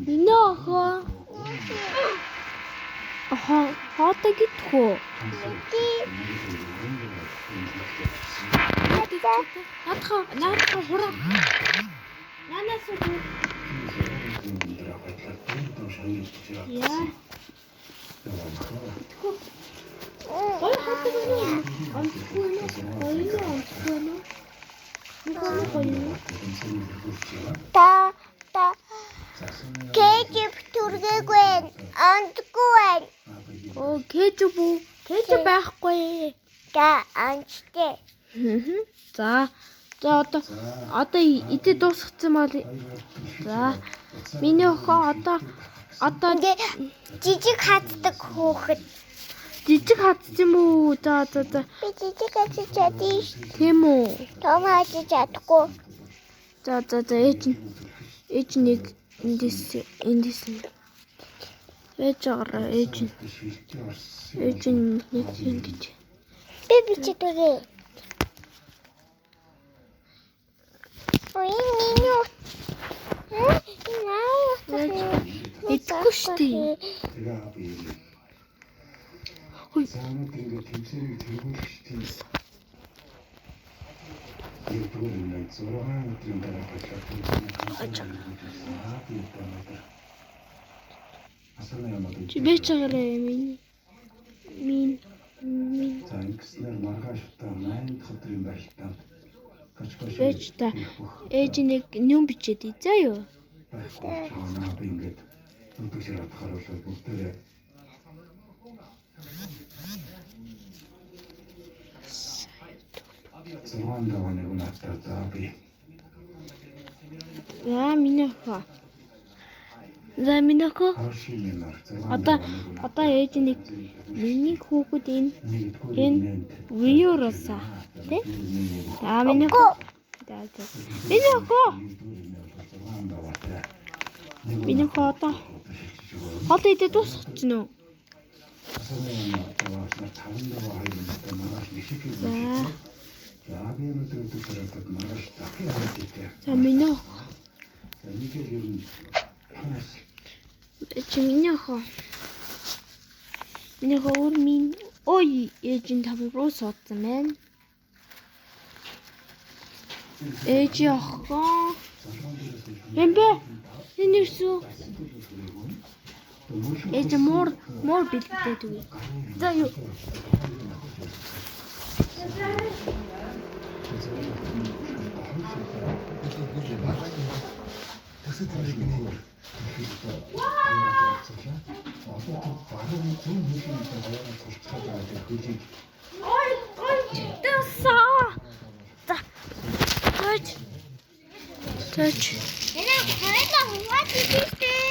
Минохо. Хоото гитхүү. Наадха хураа. Нанаас уу. Яа. Ой хатдаг байна. Амтгүй нэ. Та Кэжип түргээгүй андгүй байна. Оо кэжип үү? Кэжип байхгүй. Та анчтэй. За одоо идэ дуусгацсан бол за миний охин одоо жижиг хатдаг хөөхд. Жижиг хатчих юм уу? За. Би жижиг хатчих чадчих ш. Тийм үү? Том хатчих чадахгүй. За ээж нэг эндээс ээж агараа ээж нэг ингэж би бичдэг. Ой минь. идэхгүй штий. Хой. Чи бэчээрээ минь. За ингэснээр маргааш та 8 өдрийн байлтаа. Бэч та ээж нэг нүм бичээд ийзаа юу? Би ингээд өдөрсөөр харуулсан бүгдээ Зурвандаваны унатаа би. За минийхөө. Одоо ээж нэг миний хүүхэд энэ вируса тий? За минийхөө. Минийхөө одоо хол идэ дуусчихна уу? За минийхөө. Минийхөө өөр минь ой ээжийн тав руу суудсан байна. Ээж яхаа. Эмбэ энэсүү. Ээж мор бэлдээд үгүй. За юу. Touch. What did you say?